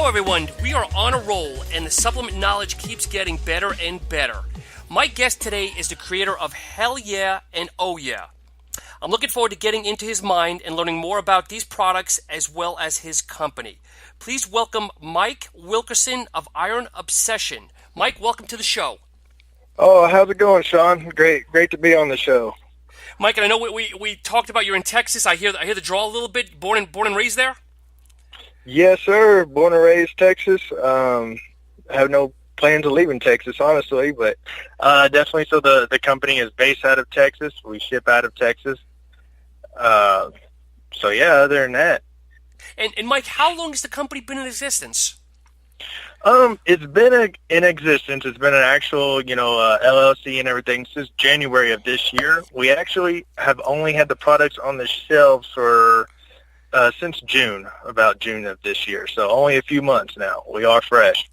everyone. We are on a roll, and the supplement knowledge keeps getting better and better. My guest today is the creator of Hell Yeah and Oh Yeah. I'm looking forward to getting into his mind and learning more about these products as well as his company. Please welcome Mike Wilkerson of Iron Obsession. Mike, welcome to the show. Oh, how's it going, Sean? Great to be on the show. Mike, and I know we talked about you're in Texas. I hear the draw a little bit. Born and raised there? Yes, sir. Born and raised Texas. Have no plans of leaving Texas, honestly, but definitely. So the company is based out of Texas. We ship out of Texas. So yeah, other than that. And Mike, how long has the company been in existence? It's been in existence. It's been an actual, LLC and everything since January of this year. We actually have only had the products on the shelves for since about June of this year. So only a few months now. We are fresh.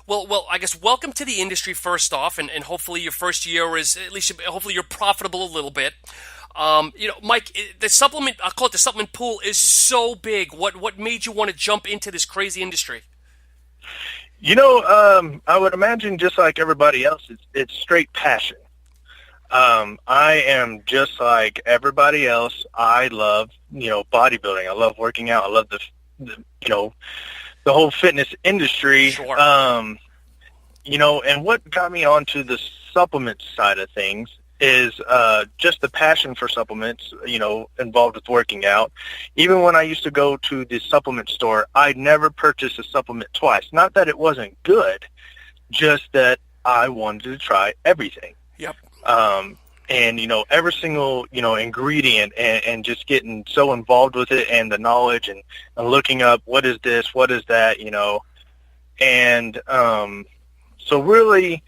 Well, I guess welcome to the industry first off, and hopefully your first year is hopefully you're profitable a little bit. Mike, the supplement, I'll call it the supplement pool, is so big. What made you want to jump into this crazy industry? I would imagine just like everybody else, it's straight passion. I am just like everybody else. I love, bodybuilding. I love working out. I love the whole fitness industry. Sure. And what got me onto the supplement side of things is just the passion for supplements, involved with working out. Even when I used to go to the supplement store, I never purchased a supplement twice. Not that it wasn't good, just that I wanted to try everything. Yep. And, every single, ingredient and just getting so involved with it and the knowledge and looking up what is this, what is that, And so really,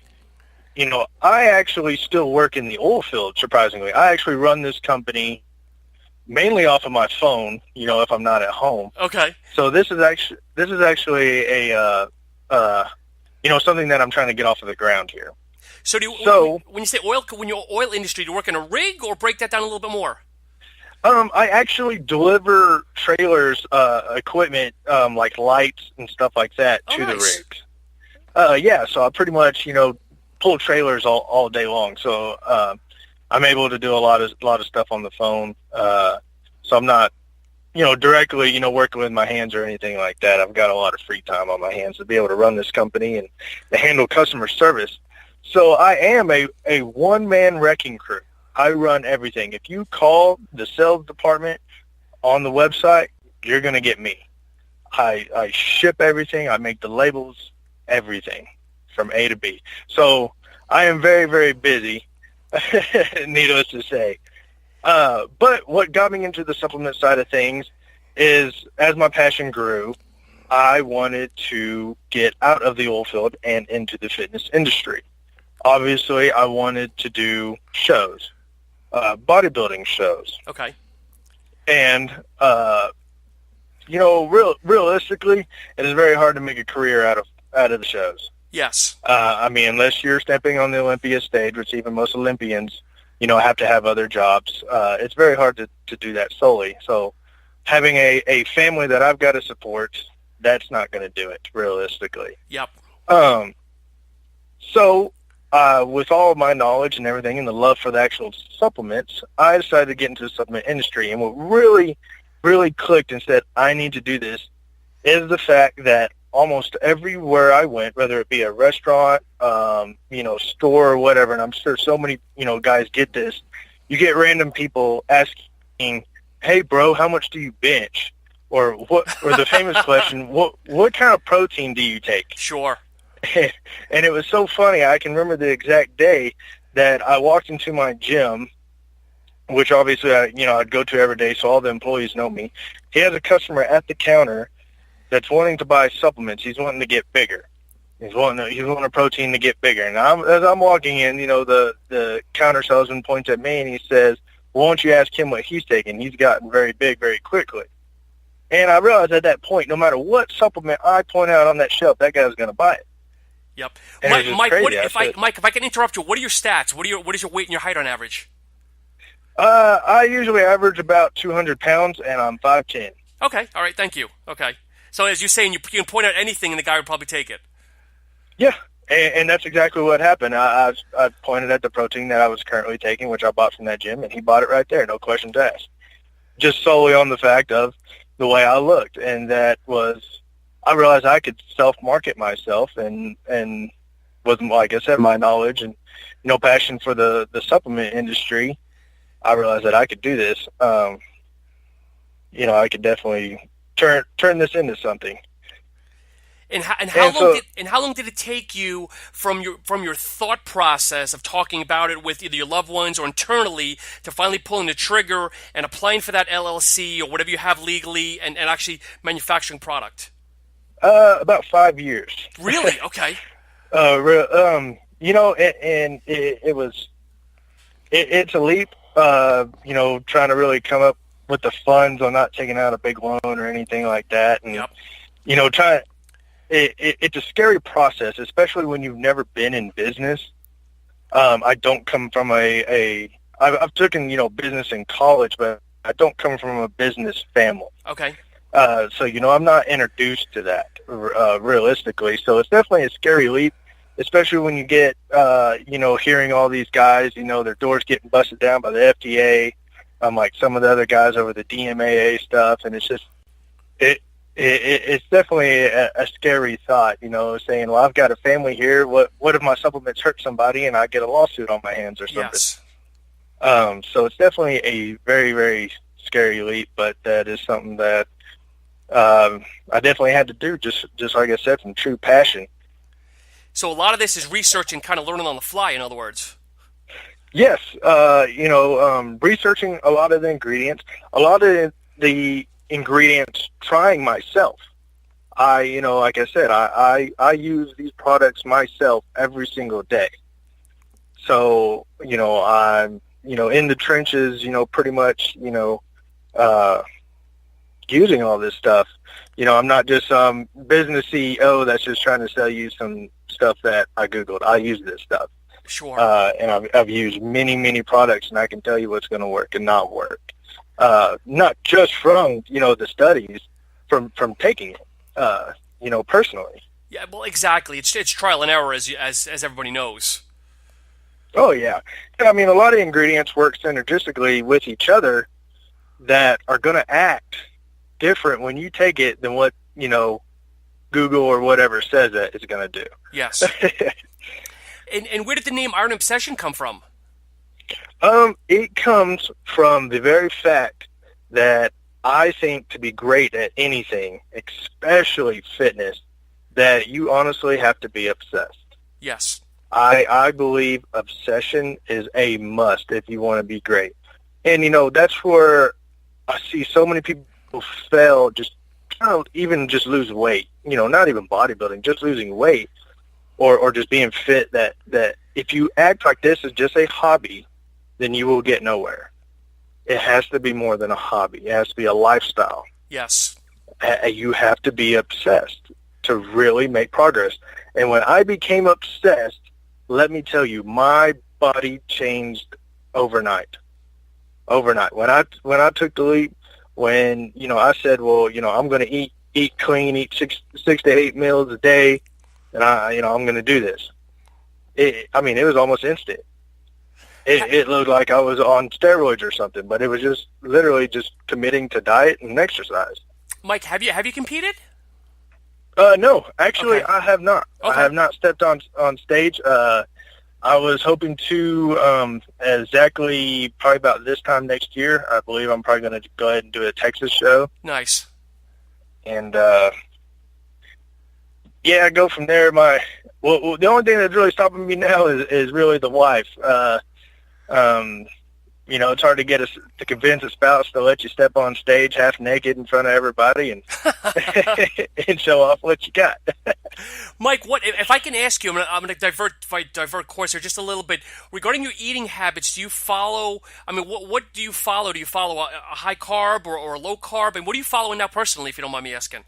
I actually still work in the oil field, surprisingly. I actually run this company mainly off of my phone, if I'm not at home. Okay. So this is actually a something that I'm trying to get off of the ground here. So when you say when you're oil industry, do you work in a rig, or break that down a little bit more? I actually deliver trailers, equipment, like lights and stuff like that to the rigs. Yeah, so I pretty much, pull trailers all day long. So I'm able to do a lot of stuff on the phone. So I'm not, directly, working with my hands or anything like that. I've got a lot of free time on my hands to be able to run this company and to handle customer service. So I am a one-man wrecking crew. I run everything. If you call the sales department on the website, you're going to get me. I ship everything. I make the labels, everything from A to B. So I am very, very busy, needless to say. But what got me into the supplement side of things is, as my passion grew, I wanted to get out of the oil field and into the fitness industry. Obviously, I wanted to do shows, bodybuilding shows. Okay. And, realistically, it is very hard to make a career out of the shows. Yes. Unless you're stepping on the Olympia stage, which even most Olympians, have to have other jobs. It's very hard to do that solely. So having a family that I've got to support, that's not going to do it, realistically. Yep. So with all of my knowledge and everything and the love for the actual supplements, I decided to get into the supplement industry. And what really, really clicked and said, I need to do this, is the fact that almost everywhere I went, whether it be a restaurant, store or whatever, and I'm sure so many, guys get this, you get random people asking, hey, bro, how much do you bench? Or the famous question, what kind of protein do you take? Sure. And it was so funny. I can remember the exact day that I walked into my gym, which obviously I'd go to every day, so all the employees know me. He has a customer at the counter that's wanting to buy supplements. He's wanting to get bigger. He's wanting a protein to get bigger. And as I'm walking in, the counter salesman points at me and he says, well, why don't you ask him what he's taking? He's gotten very big very quickly. And I realized at that point, no matter what supplement I point out on that shelf, that guy's going to buy it. Yep. Mike, if I can interrupt you, what are your stats? What is your weight and your height on average? I usually average about 200 pounds, and I'm 5'10". Okay. All right. Thank you. Okay. So as you're saying, you can point out anything and the guy would probably take it. Yeah, and that's exactly what happened. I pointed at the protein that I was currently taking, which I bought from that gym, and he bought it right there, no questions asked. Just solely on the fact of the way I looked, and that was, I realized I could self-market myself, and with, like I said, my knowledge and passion for the supplement industry, I realized that I could do this. I could definitely turn this into something. And how long did it take you from your thought process of talking about it with either your loved ones or internally to finally pulling the trigger and applying for that LLC or whatever you have legally and actually manufacturing product? About 5 years. Really? Okay. And it's a leap. Trying to really come up with the funds on not taking out a big loan or anything like that, and yep. It's a scary process, especially when you've never been in business. I don't come from I've taken, business in college, but I don't come from a business family. Okay. So, I'm not introduced to that, realistically. So it's definitely a scary leap, especially when you get, hearing all these guys, their doors getting busted down by the FDA, like some of the other guys over the DMAA stuff. And it's just, it's definitely a scary thought, saying, well, I've got a family here. What if my supplements hurt somebody and I get a lawsuit on my hands or something? Yes. So it's definitely a very, very scary leap, but that is something that I definitely had to do, just like I said, from true passion. So a lot of this is research and kind of learning on the fly, in other words. Yes. Researching a lot of the ingredients, a lot of the ingredients trying myself. Like I said, I use these products myself every single day. So, I'm, in the trenches, pretty much, using all this stuff. I'm not just some business CEO that's just trying to sell you some stuff that I Googled. I use this stuff. Sure. And I've used many, many products, and I can tell you what's going to work and not work. Not just from, the studies, from taking it, personally. Yeah, well, exactly. It's trial and error, as everybody knows. Oh, yeah. And, a lot of ingredients work synergistically with each other that are going to act different when you take it than what, Google or whatever says that it's going to do. Yes. And where did the name Iron Obsession come from? It comes from the very fact that I think to be great at anything, especially fitness, that you honestly have to be obsessed. Yes. I believe obsession is a must if you want to be great. And, that's where I see so many people fail, just even just lose weight, not even bodybuilding, just losing weight or just being fit, that if you act like this is just a hobby, then you will get nowhere. It has to be more than a hobby. It has to be a lifestyle. Yes. You have to be obsessed to really make progress. And when I became obsessed, let me tell you, my body changed overnight. Overnight. When I took the leap, when, I said, well, I'm going to eat clean, eat six to 8 meals a day, and I'm going to do this. It was almost instant. It looked like I was on steroids or something, but it was just literally just committing to diet and exercise. Mike, have you competed? No, actually, Okay. I have not. Okay. I have not stepped on stage. I was hoping to exactly probably about this time next year. I believe I'm probably going to go ahead and do a Texas show. Nice. And go from there. The only thing that's really stopping me now is really the wife. It's hard to convince a spouse to let you step on stage half naked in front of everybody and and show off what you got. Mike, what if I can ask you? I'm going to divert course here just a little bit regarding your eating habits. Do you follow? What do you follow? Do you follow a high carb or a low carb? And what are you following now personally, if you don't mind me asking?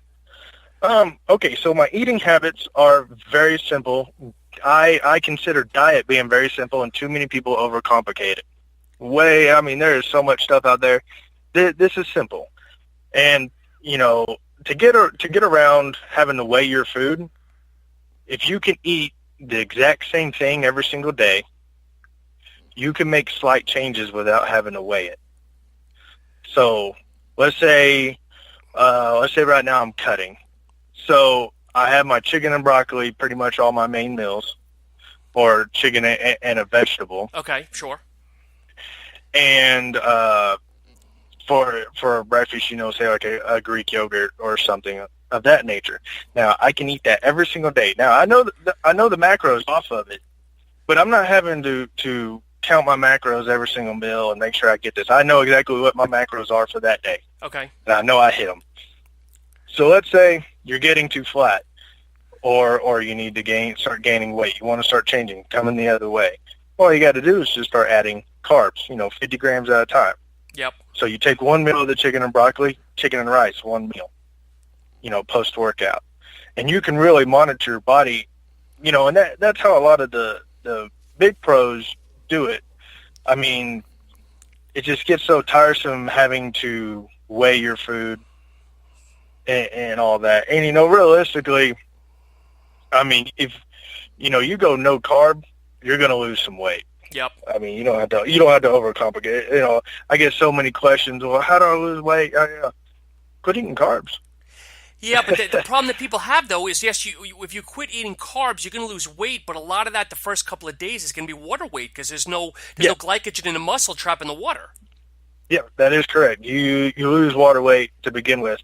Okay, so my eating habits are very simple. I consider diet being very simple, and too many people overcomplicate it. There is so much stuff out there. This is simple. And, to get around having to weigh your food, if you can eat the exact same thing every single day, you can make slight changes without having to weigh it. So let's say right now I'm cutting. So I have my chicken and broccoli, pretty much all my main meals, or chicken and a vegetable. Okay, sure. And for breakfast, say like a Greek yogurt or something of that nature. Now I can eat that every single day. Now I know the macros off of it, but I'm not having to count my macros every single meal and make sure I get this. I know exactly what my macros are for that day. Okay. And I know I hit them. So let's say you're getting too flat, or you need to start gaining weight. You want to start changing, coming the other way. All you got to do is just start adding carbs, 50 grams at a time. Yep. So you take one meal of the chicken and broccoli, chicken and rice, one meal, post-workout. And you can really monitor your body, and that's how a lot of the big pros do it. I mean, it just gets so tiresome having to weigh your food and all that. And, realistically, I mean, if, you go no carb, you're going to lose some weight. Yep. I mean, you don't have to overcomplicate it. I get so many questions. Well, how do I lose weight? Quit eating carbs. Yeah, but the problem that people have, though, is, yes, if you quit eating carbs, you're going to lose weight, but a lot of that the first couple of days is going to be water weight because there's no glycogen in the muscle trapping the water. Yeah, that is correct. You lose water weight to begin with.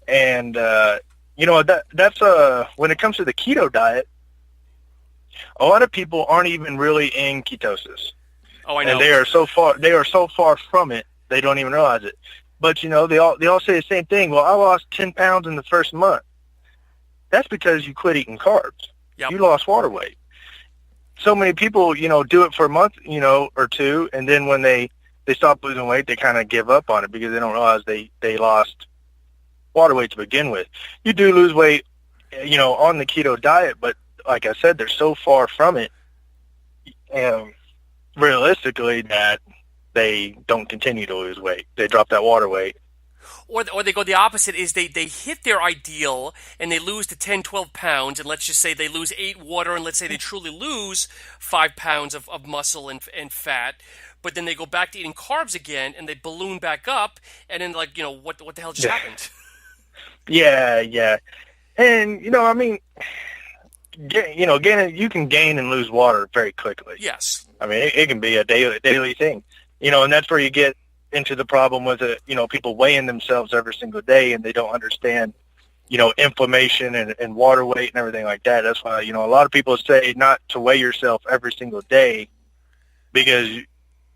And, that's when it comes to the keto diet, a lot of people aren't even really in ketosis. Oh, I know. And they are so far from it, they don't even realize it. But, they all say the same thing. Well, I lost 10 pounds in the first month. That's because you quit eating carbs. Yep. You lost water weight. So many people, do it for a month, or two, and then when they stop losing weight, they kind of give up on it because they don't realize they lost water weight to begin with. You do lose weight, on the keto diet, but like I said, they're so far from it, realistically, that they don't continue to lose weight. They drop that water weight. Or they go the opposite, is they hit their ideal and they lose the 10, 12 pounds, and let's just say they lose 8 water, and let's say they truly lose 5 pounds of muscle and fat, but then they go back to eating carbs again and they balloon back up, and then what the hell just happened? Yeah. And, I mean, you can gain and lose water very quickly. Yes. I mean, it can be a daily thing. And that's where you get into the problem with it, people weighing themselves every single day and they don't understand, inflammation and water weight and everything like that. That's why, a lot of people say not to weigh yourself every single day because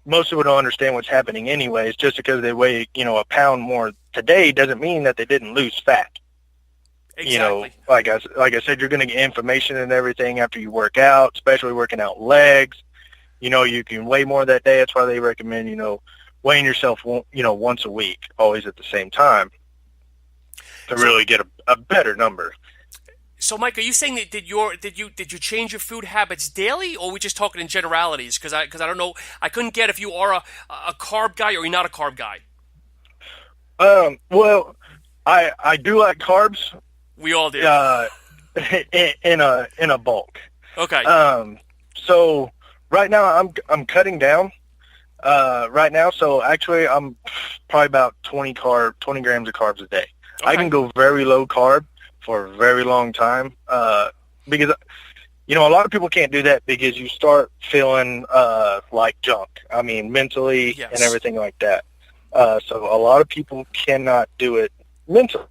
most people don't understand what's happening anyways. Just because they weigh, a pound more today doesn't mean that they didn't lose fat. Exactly. Like I said, you're going to get inflammation and everything after you work out, especially working out legs. You can weigh more that day. That's why they recommend, weighing yourself, once a week, always at the same time, to really get a better number. So, Mike, are you saying that did you change your food habits daily, or are we just talking in generalities? Because I don't know, I couldn't get if you are a carb guy or you're not a carb guy. Well, I do like carbs. We all do. In a bulk. Okay. So right now I'm cutting down. Right now, so actually I'm probably about 20 grams of carbs a day. Okay. I can go very low carb for a very long time. Because a lot of people can't do that because you start feeling like junk. I mean, mentally yes. and everything like that. So a lot of people cannot do it mentally.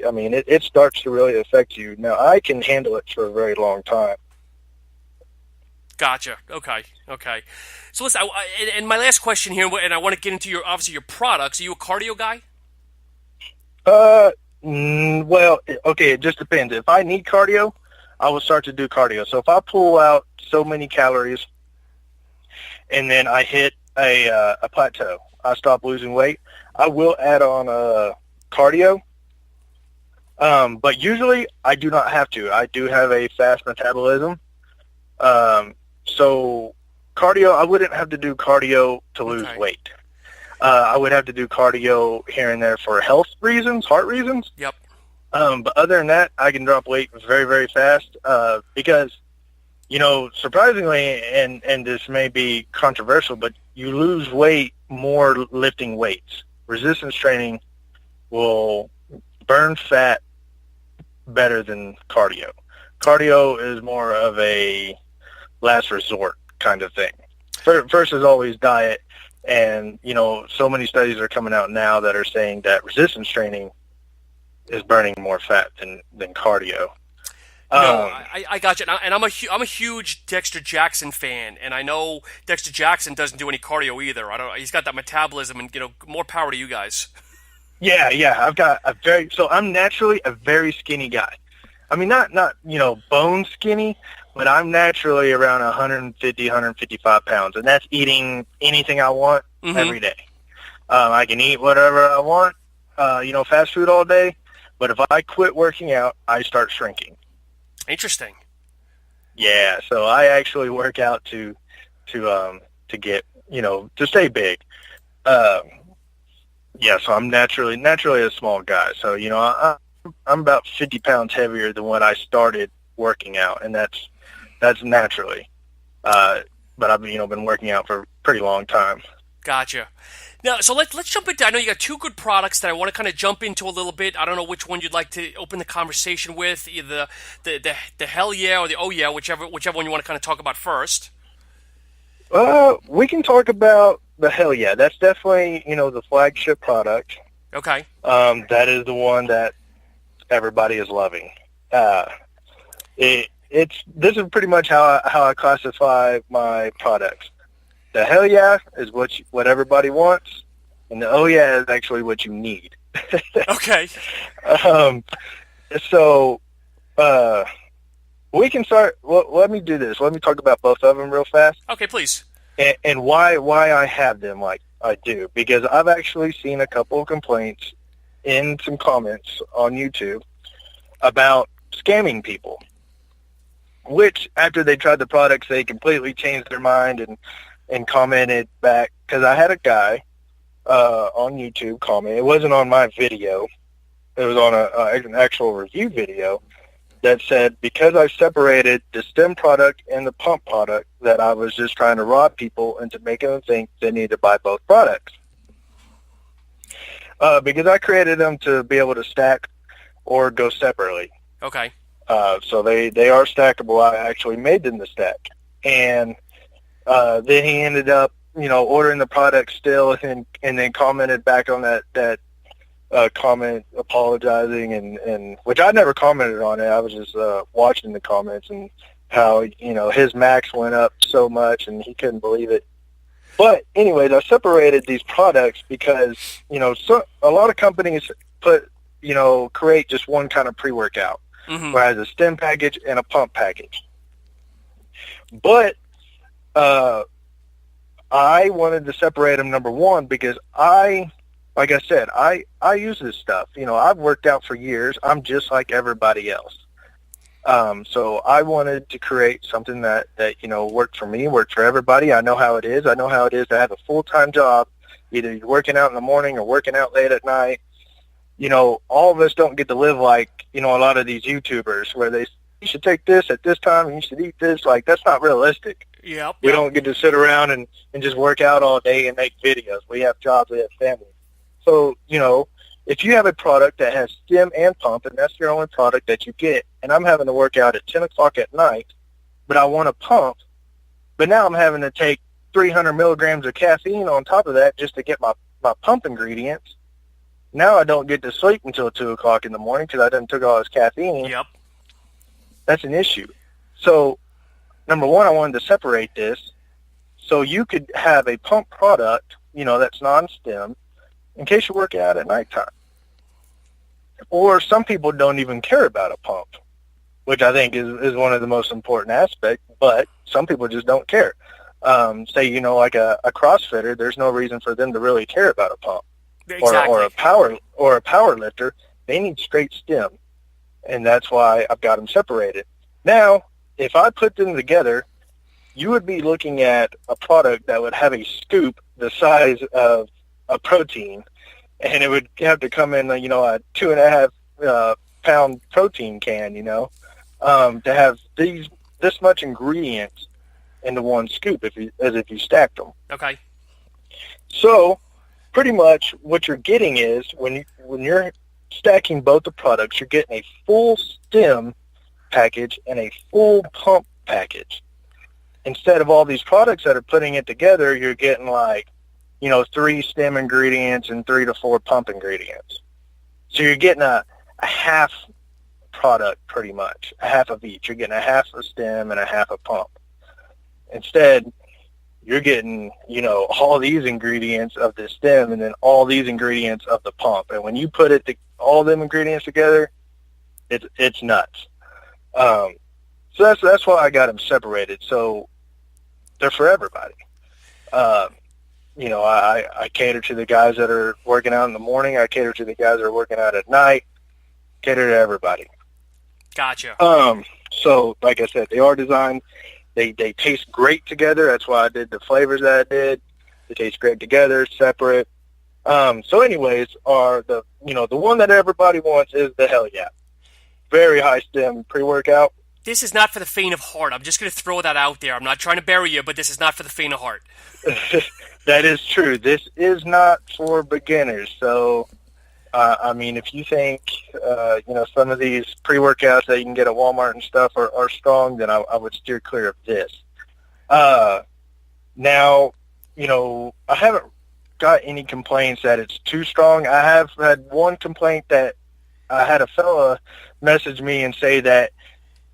I mean, it starts to really affect you. Now, I can handle it for a very long time. Gotcha. Okay. So listen, and my last question here, and I want to get into your products. Are you a cardio guy? Well, okay, it just depends. If I need cardio, I will start to do cardio. So if I pull out so many calories and then I hit a plateau, I stop losing weight, I will add on cardio. But usually I do not have to. I do have a fast metabolism. So cardio, I wouldn't have to do cardio to lose weight. I would have to do cardio here and there for health reasons, heart reasons. Yep. But other than that, I can drop weight very, very fast because, surprisingly, and this may be controversial, but you lose weight more lifting weights. Resistance training will burn fat better than cardio. Cardio is more of a last resort kind of thing. First is always diet, and, so many studies are coming out now that are saying that resistance training is burning more fat than cardio. I got you, and I'm a huge Dexter Jackson fan, and I know Dexter Jackson doesn't do any cardio either. He's got that metabolism, and more power to you guys. Yeah. I've got I'm naturally a very skinny guy. I mean, not bone skinny, but I'm naturally around 150, 155 pounds, and that's eating anything I want every day. I can eat whatever I want, fast food all day, but if I quit working out, I start shrinking. Interesting. Yeah, so I actually work out to get, to stay big. Yeah, so I'm naturally a small guy. So, I'm about 50 pounds heavier than when I started working out, and that's naturally. But I've been working out for a pretty long time. Gotcha. Now, so let's jump into. I know you got two good products that I want to kind of jump into a little bit. I don't know which one you'd like to open the conversation with, either the hell yeah or the oh yeah, whichever one you want to kind of talk about first. We can talk about the hell yeah. That's definitely the flagship product. Okay. That is the one that everybody is loving. This is pretty much how I classify my products. The hell yeah is what everybody wants, and the oh yeah is actually what you need. Okay. So we can start. Well, let me do this. Let me talk about both of them real fast. Okay, please. And why I have them like I do, because I've actually seen a couple of complaints in some comments on YouTube about scamming people, which after they tried the products, they completely changed their mind and commented back, because I had a guy on YouTube comment. It wasn't on my video. It was on an actual review video that said, because I separated the stem product and the pump product, that I was just trying to rob people into making them think they need to buy both products. Because I created them to be able to stack or go separately. Okay. So they are stackable. I actually made them to stack. And then he ended up, ordering the product still, and then commented back on that comment, apologizing, and which I never commented on it. I was just watching the comments and how his max went up so much and he couldn't believe it. But anyways, I separated these products because a lot of companies create just one kind of pre-workout, whereas a stem package and a pump package. But I wanted to separate them, number one, because like I said, I use this stuff. I've worked out for years. I'm just like everybody else. So I wanted to create something that worked for me, worked for everybody. I know how it is. I know how it is to have a full-time job, either you're working out in the morning or working out late at night. All of us don't get to live like, a lot of these YouTubers where you should take this at this time and you should eat this. Like, that's not realistic. Yep. We don't get to sit around and just work out all day and make videos. We have jobs, we have families. So, if you have a product that has stem and pump, and that's your only product that you get, and I'm having to work out at 10 o'clock at night, but I want to pump, but now I'm having to take 300 milligrams of caffeine on top of that just to get my pump ingredients. Now I don't get to sleep until 2 o'clock in the morning because I done took all this caffeine. Yep. That's an issue. So, number one, I wanted to separate this so you could have a pump product, that's non-stem, in case you work out at nighttime. Or some people don't even care about a pump, which I think is one of the most important aspects, but some people just don't care. Say, like a CrossFitter, there's no reason for them to really care about a pump. Exactly. Or a power lifter. They need straight stem, and that's why I've got them separated. Now, if I put them together, you would be looking at a product that would have a scoop the size of a protein, and it would have to come in, a 2.5 6-pound protein can, to have this much ingredients into one scoop as if you stacked them. Okay. So pretty much what you're getting is when you're stacking both the products, you're getting a full stem package and a full pump package. Instead of all these products that are putting it together, you're getting 3 stem ingredients and 3 to 4 pump ingredients. So you're getting a half product pretty much, a half of each. You're getting a half a stem and a half a pump. Instead, you're getting, all these ingredients of the stem and then all these ingredients of the pump. And when you put all them ingredients together, it's nuts. So that's why I got them separated. So they're for everybody. I cater to the guys that are working out in the morning. I cater to the guys that are working out at night. Cater to everybody. Gotcha. So like I said, they are designed. They taste great together. That's why I did the flavors that I did. They taste great together, separate. So anyways, the one that everybody wants is the Hell Yeah. Very high stem pre-workout. This is not for the faint of heart. I'm just going to throw that out there. I'm not trying to bury you, but this is not for the faint of heart. That is true. This is not for beginners. So, if you think, some of these pre-workouts that you can get at Walmart and stuff are strong, then I would steer clear of this. Now, I haven't got any complaints that it's too strong. I have had one complaint that I had a fella message me and say that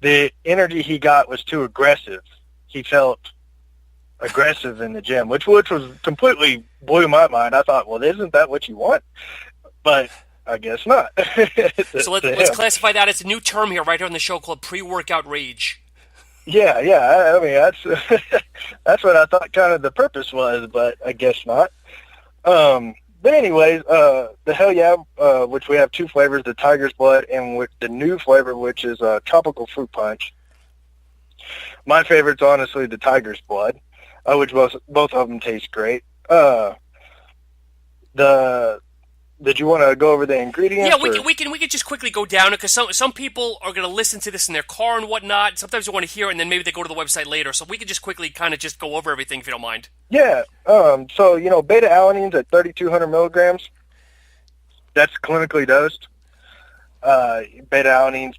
the energy he got was too aggressive. He felt aggressive in the gym, which was completely blew my mind. I thought, well, isn't that what you want? But I guess not. So let's classify that as a new term here, right here on the show, called pre-workout rage. Yeah. I mean, that's what I thought kind of the purpose was, but I guess not. But anyways, the Hell Yeah, which we have 2 flavors, the Tiger's Blood and with the new flavor, which is Tropical Fruit Punch. My favorite's honestly the Tiger's Blood, which both of them taste great. Did you want to go over the ingredients? Yeah, we can just quickly go down it because some people are going to listen to this in their car and whatnot. Sometimes they want to hear it, and then maybe they go to the website later. So we can just quickly kind of just go over everything if you don't mind. Yeah. So beta-alanine's at 3,200 milligrams. That's clinically dosed. Beta-alanine's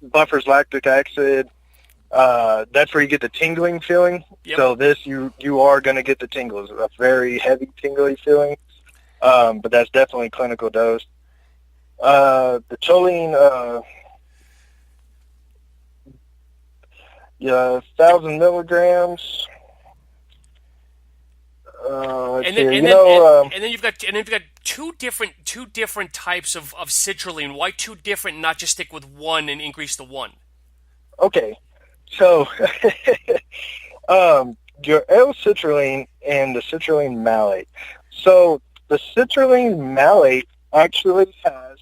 buffers lactic acid. That's where you get the tingling feeling. Yep. So this you are going to get the tingles, a very heavy tingly feeling. But that's definitely clinical dose. The choline, 1,000 milligrams. And then you've got two different types of citrulline. Why 2 different? Not just stick with one and increase the one. Okay, so your L-citrulline and the citrulline malate. So the citrulline malate actually has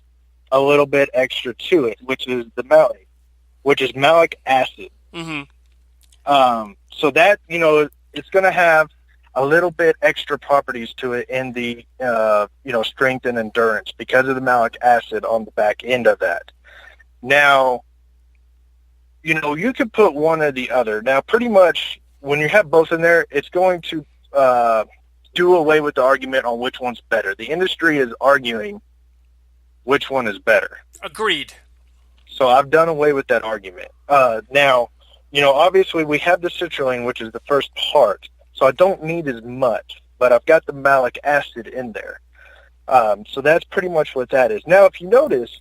a little bit extra to it, which is the malate, which is malic acid. Mm-hmm. So that, it's going to have a little bit extra properties to it in the, strength and endurance because of the malic acid on the back end of that. Now, you could put one or the other. Now, pretty much when you have both in there, it's going to do away with the argument on which one's better. The industry is arguing which one is better. Agreed. So I've done away with that argument. Now, obviously we have the citrulline, which is the first part, so I don't need as much, but I've got the malic acid in there. So that's pretty much what that is. Now, if you notice,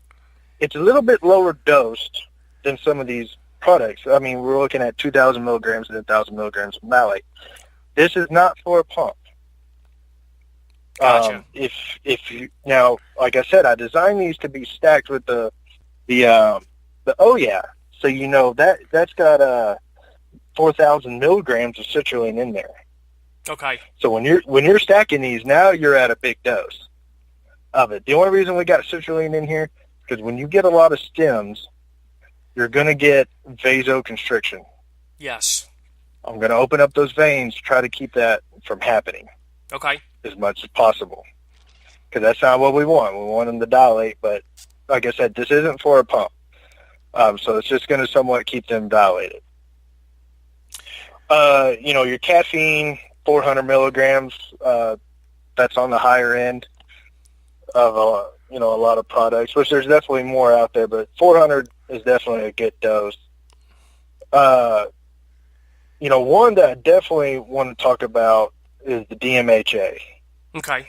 it's a little bit lower dosed than some of these products. I mean, we're looking at 2,000 milligrams and 1,000 milligrams of malate. This is not for a pump. Gotcha. If you now, like I said, I designed these to be stacked with the Oh Yeah, so that's got 4,000 milligrams of citrulline in there. Okay. So when you're stacking these, now you're at a big dose of it. The only reason we got citrulline in here is because when you get a lot of stems, you're going to get vasoconstriction. Yes. I'm going to open up those veins to try to keep that from happening. Okay. As much as possible. Because that's not what we want. We want them to dilate, but like I said, this isn't for a pump. So it's just going to somewhat keep them dilated. Your caffeine, 400 milligrams, that's on the higher end of, a lot of products, which there's definitely more out there, but 400 is definitely a good dose. One that I definitely want to talk about is the DMHA. Okay.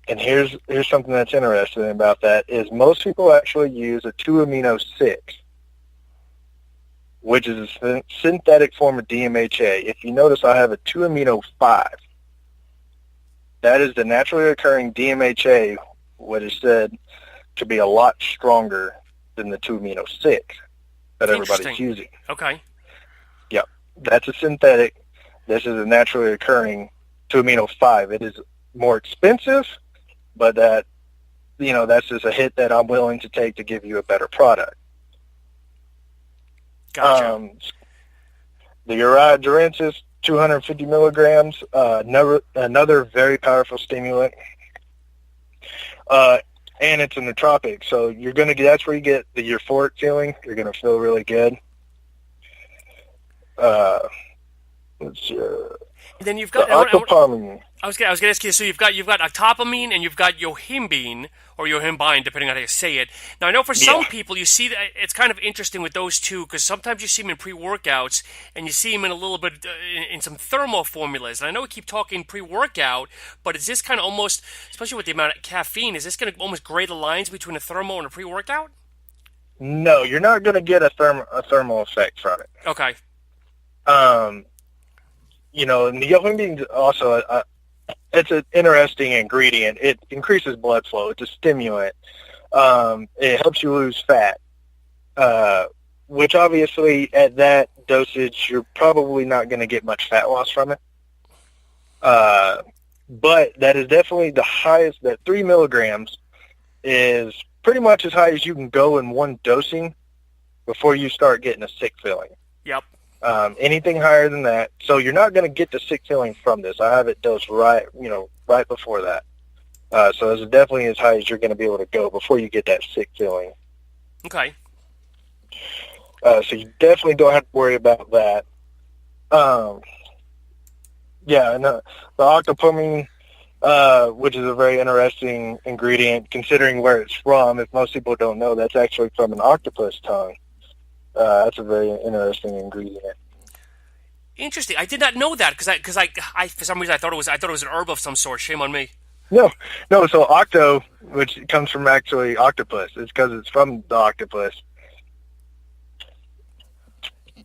And here's something that's interesting about that is most people actually use a 2-amino-6, which is a synthetic form of DMHA. If you notice, I have a 2-amino-5. That is the naturally occurring DMHA, what is said to be a lot stronger than the 2-amino-6 that everybody's using. Okay. Yep. That's a synthetic. This is a naturally occurring 2-amino-5. It is more expensive, but that's just a hit that I'm willing to take to give you a better product. Gotcha. The Uriah durensis, 250 milligrams, another very powerful stimulant. And it's a nootropic, so that's where you get the euphoric feeling. You're gonna feel really good. And then you've got octopamine. I was going to ask you. So you've got octopamine and you've got yohimbine or yohimbine, depending on how you say it. Now I know for some people you see that it's kind of interesting with those two because sometimes you see them in pre-workouts and you see them in a little bit in some thermo formulas. And I know we keep talking pre-workout, but is this kind of almost, especially with the amount of caffeine, is this going to almost gray the lines between a thermo and a pre-workout? No, you're not going to get a thermal effect from it. Okay. And the yohimbine is also it's an interesting ingredient. It increases blood flow. It's a stimulant. It helps you lose fat, which obviously at that dosage you're probably not going to get much fat loss from it. But that is definitely the highest. That 3 milligrams is pretty much as high as you can go in one dosing before you start getting a sick feeling. Yep. Anything higher than that, so you're not going to get the sick feeling from this. I have it dosed right before that. So it's definitely as high as you're going to be able to go before you get that sick feeling. Okay. So you definitely don't have to worry about that. And the octopamine, which is a very interesting ingredient, considering where it's from. If most people don't know, that's actually from an octopus tongue. That's a very interesting ingredient. Interesting. I did not know that because I for some reason I thought it was an herb of some sort. Shame on me. No. So octo, which comes from actually octopus, it's because it's from the octopus.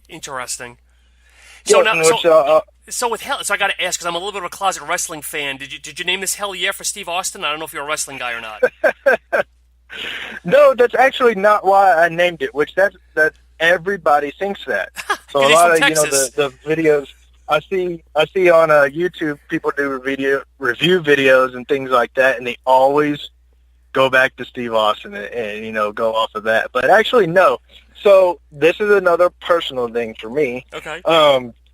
Interesting. So yeah, now, so with Hell, so I got to ask because I'm a little bit of a closet wrestling fan. Did you name this Hell Yeah for Steve Austin? I don't know if you're a wrestling guy or not. No, that's actually not why I named it. Which that's everybody thinks that. So a lot of the videos I see on YouTube, people do review videos and things like that, and they always go back to Steve Austin and go off of that. But actually, no. So this is another personal thing for me. Okay.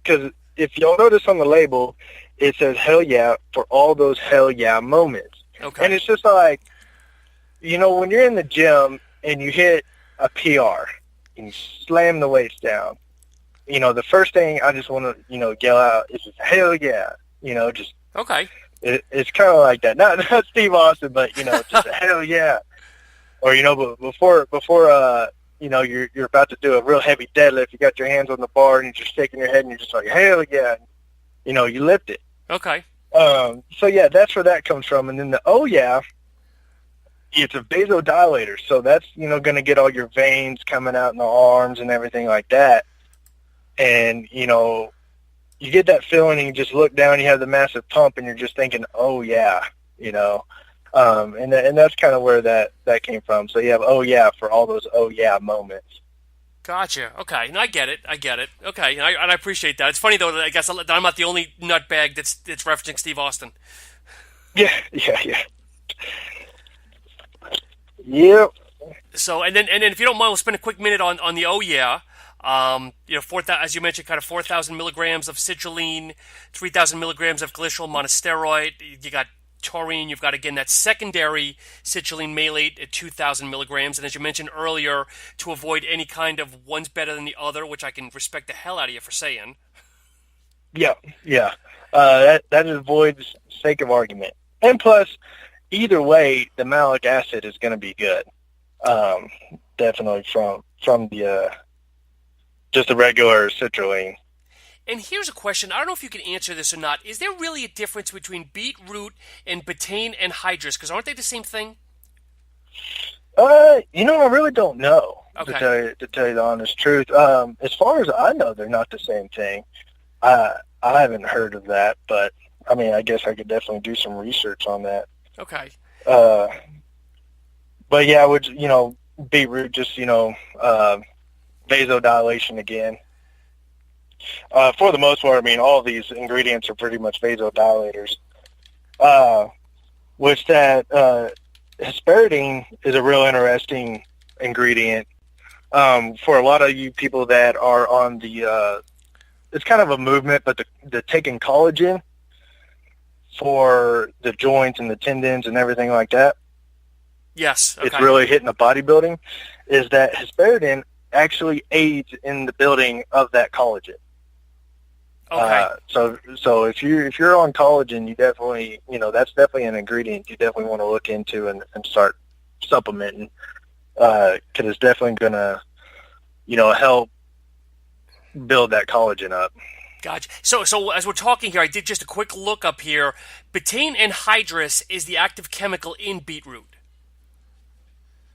Because if y'all notice on the label, it says "Hell Yeah" for all those hell yeah moments. Okay. And it's just like, when you're in the gym and you hit a PR and you slam the weights down, the first thing I just want to, yell out is just "Hell yeah!" Just okay. It's kind of like that. Not Steve Austin, but just "Hell yeah!" Or but before you're about to do a real heavy deadlift, you got your hands on the bar and you're just shaking your head and you're just like "Hell yeah!" You lift it. Okay. So yeah, that's where that comes from. And then the "Oh yeah," it's a vasodilator, so that's going to get all your veins coming out in the arms and everything like that. And you get that feeling, and you just look down, you have the massive pump, and you're just thinking, "Oh yeah," and that's kind of where that came from. So you have "Oh yeah" for all those "Oh yeah" moments. Gotcha. Okay, and I get it. Okay, and I appreciate that. It's funny though that I guess that I'm not the only nutbag that's referencing Steve Austin. Yeah. Yep. So and then if you don't mind, we'll spend a quick minute on the "Oh yeah." As you mentioned, kind of 4,000 milligrams of citrulline, 3,000 milligrams of glycerol monosteroid. You got taurine. You've got, again, that secondary citrulline malate at 2,000 milligrams. And as you mentioned earlier, to avoid any kind of one's better than the other, which I can respect the hell out of you for saying. Yeah. That avoids sake of argument. And plus, either way, the malic acid is going to be good. Definitely from the just the regular citrulline. And here's a question. I don't know if you can answer this or not. Is there really a difference between beetroot and betaine anhydrous? Because aren't they the same thing? I really don't know, Okay. to tell you the honest truth. As far as I know, they're not the same thing. I haven't heard of that, but, I mean, I guess I could definitely do some research on that. Okay. But, yeah, beetroot, just, vasodilation again. For the most part, I mean, all of these ingredients are pretty much vasodilators. Which that hesperidine is a real interesting ingredient. For a lot of you people that are on the, it's kind of a movement, but the taking collagen for the joints and the tendons and everything like that. Yes. Okay. It's really hitting the bodybuilding. Is that hesperidine actually aids in the building of that collagen. Okay. So if you're on collagen, you definitely, that's definitely an ingredient you definitely want to look into and start supplementing, because it's definitely going to, help build that collagen up. Gotcha. So as we're talking here, I did just a quick look up here. Betaine anhydrous is the active chemical in beetroot.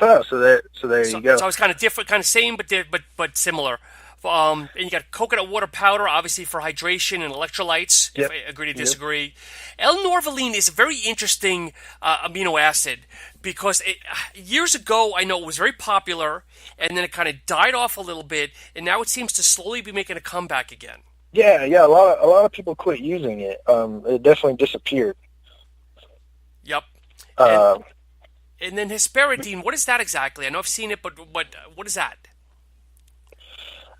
Oh, so there you go. So it's kind of different, kind of same, but similar. And you got coconut water powder, obviously for hydration and electrolytes. Yep. If I agree to disagree. L-norvaline is a very interesting amino acid because years ago I know it was very popular, and then it kind of died off a little bit, and now it seems to slowly be making a comeback again. Yeah. A lot of people quit using it. It definitely disappeared. Yep. And then hesperidine, what is that exactly? I know I've seen it, but what is that?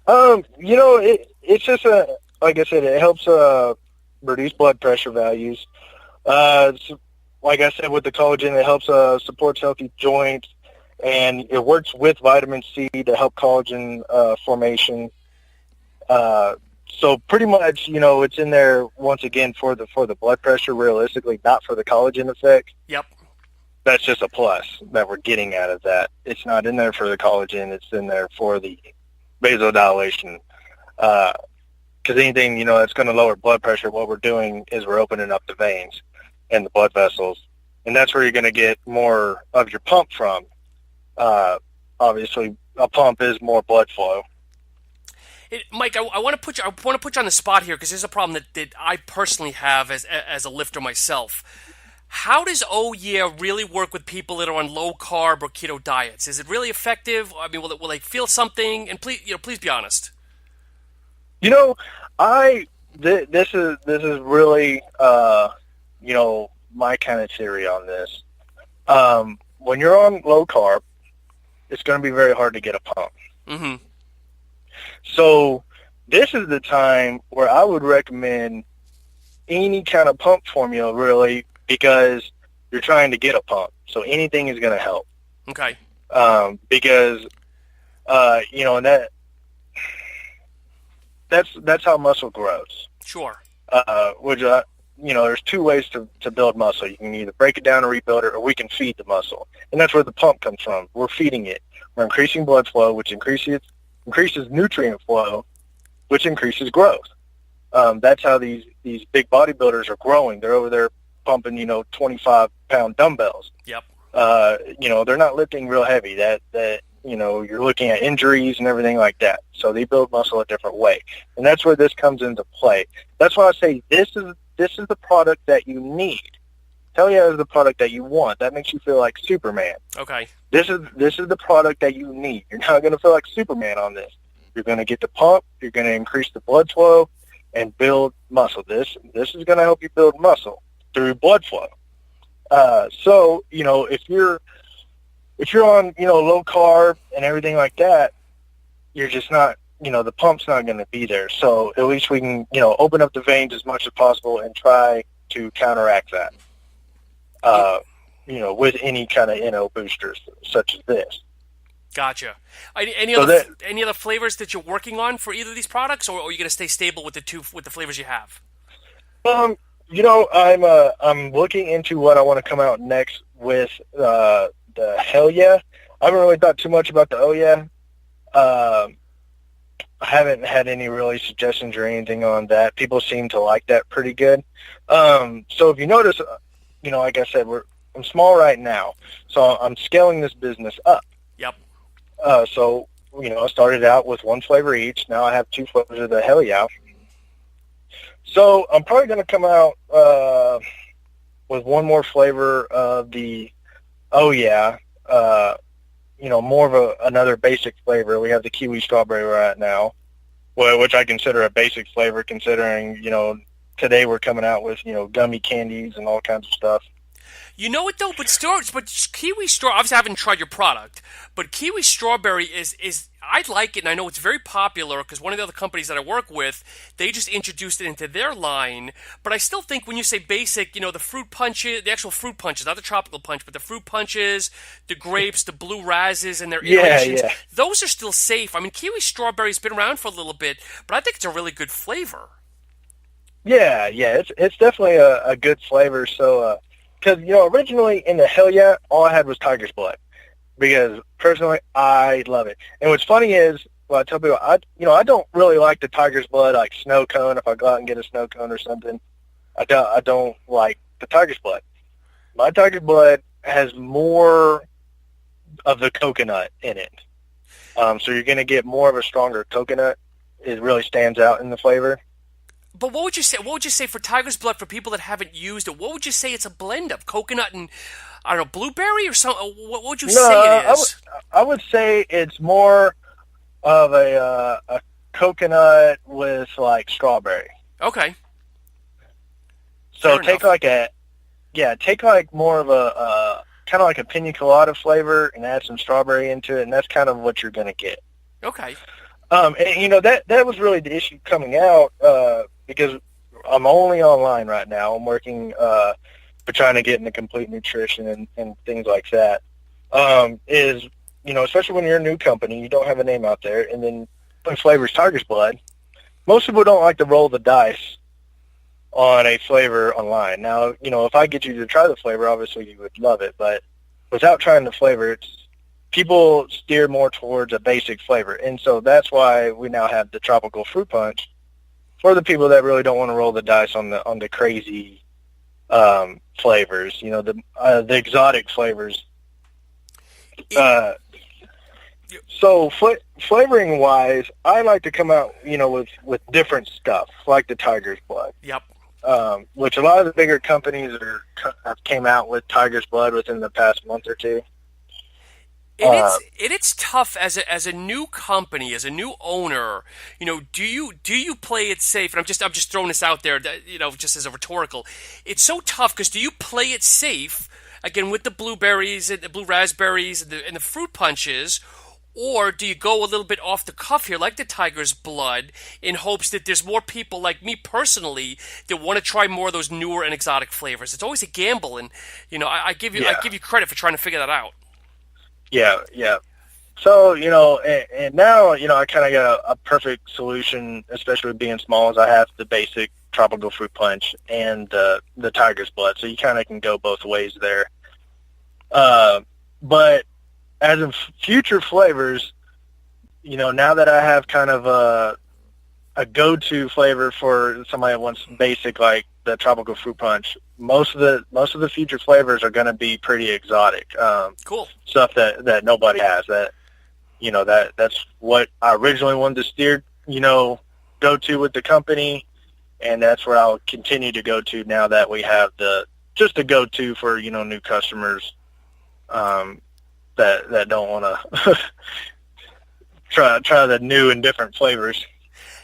It's just like I said, it helps reduce blood pressure values. Like I said, with the collagen, it helps supports healthy joints, and it works with vitamin C to help collagen formation. So pretty much, it's in there once again for the blood pressure, realistically, not for the collagen effect. Yep. That's just a plus that we're getting out of that. It's not in there for the collagen. It's in there for the vasodilation. Because anything, that's going to lower blood pressure, what we're doing is we're opening up the veins and the blood vessels. And that's where you're going to get more of your pump from. Obviously, a pump is more blood flow. Mike, I want to put you on the spot here because there's a problem that I personally have as a lifter myself. How does Oh Yeah really work with people that are on low carb or keto diets? Is it really effective? I mean, will they feel something? And please be honest. This is really my kind of theory on this. When you're on low carb, it's going to be very hard to get a pump. Mm-hmm. So this is the time where I would recommend any kind of pump formula, really, because you're trying to get a pump. So anything is going to help. Okay. Because, and that's how muscle grows. Sure. There's two ways to build muscle. You can either break it down and rebuild it, or we can feed the muscle. And that's where the pump comes from. We're feeding it. We're increasing blood flow, which increases nutrient flow, which increases growth. That's how these big bodybuilders are growing. They're over there pumping, 25-pound dumbbells. Yep. They're not lifting real heavy. That you're looking at injuries and everything like that. So they build muscle a different way. And that's where this comes into play. That's why I say this is the product that you need. Telia is the product that you want. That makes you feel like Superman. Okay. This is the product that you need. You're not going to feel like Superman on this. You're going to get the pump. You're going to increase the blood flow and build muscle. This is going to help you build muscle through blood flow. So if you're on low carb and everything like that, you're just not the pump's not going to be there. So at least we can open up the veins as much as possible and try to counteract that. with any kind of boosters such as this. Gotcha. Any So other flavors that you're working on for either of these products, or are you going to stay stable with the flavors you have? I'm looking into what I want to come out next with the Hell Yeah. I haven't really thought too much about the Oh Yeah. I haven't had any really suggestions or anything on that. People seem to like that pretty good. So if you notice, like I said, I'm small right now, so I'm scaling this business up. Yep. So I started out with one flavor each. Now I have two flavors of the Hell Yeah. So I'm probably going to come out with one more flavor of the Oh Yeah. More of another basic flavor. We have the kiwi strawberry right now, which I consider a basic flavor considering, today we're coming out with, gummy candies and all kinds of stuff. You know what though, but kiwi straw. Obviously, I haven't tried your product, but kiwi strawberry is I like it, and I know it's very popular because one of the other companies that I work with, they just introduced it into their line. But I still think when you say basic, the fruit punches, the actual fruit punches, not the tropical punch, but the fruit punches, the grapes, the blue razzes, and their iterations, those are still safe. I mean, kiwi strawberry's been around for a little bit, but I think it's a really good flavor. Yeah, it's definitely a good flavor. So. Because, originally in the Hell Yeah, all I had was tiger's blood. Because, personally, I love it. And what's funny is, I tell people, I don't really like the tiger's blood, like snow cone. If I go out and get a snow cone or something, I don't like the tiger's blood. My tiger's blood has more of the coconut in it. So you're going to get more of a stronger coconut. It really stands out in the flavor. But what would you say? What would you say for tiger's blood for people that haven't used it? What would you say it's a blend of coconut and I don't know blueberry or something? What would you say it is? I would say it's more of a coconut with like strawberry. Okay. So take like more of a kind of like a pina colada flavor and add some strawberry into it, and that's kind of what you're gonna get. Okay. And that was really the issue coming out. Because I'm only online right now. I'm working for trying to get into complete nutrition and things like that. Especially when you're a new company, you don't have a name out there, and then when flavors tiger's blood, most people don't like to roll the dice on a flavor online. Now, if I get you to try the flavor, obviously you would love it, but without trying the flavor, people steer more towards a basic flavor, and so that's why we now have the tropical fruit punch. For the people that really don't want to roll the dice on the crazy flavors, the exotic flavors. So flavoring wise, I like to come out, with different stuff like the tiger's blood. Yep. Which a lot of the bigger companies have came out with tiger's blood within the past month or two. It's tough as a new company, as a new owner. Do you play it safe? And I'm just throwing this out there, just as a rhetorical. It's so tough because do you play it safe again with the blueberries and the blue raspberries and the fruit punches, or do you go a little bit off the cuff here, like the tiger's blood, in hopes that there's more people like me personally that want to try more of those newer and exotic flavors? It's always a gamble, and I give you credit for trying to figure that out. Yeah. So, and now, I kind of got a perfect solution, especially with being small, as I have the basic tropical fruit punch and the tiger's blood. So you kind of can go both ways there. But as of future flavors, now that I have kind of a go-to flavor for somebody that wants basic, like the tropical fruit punch, most of the future flavors are going to be pretty exotic. Cool stuff that nobody has. That's what I originally wanted to steer, go to with the company, and that's where I'll continue to go to now that we have just a go-to for new customers that don't want to try the new and different flavors.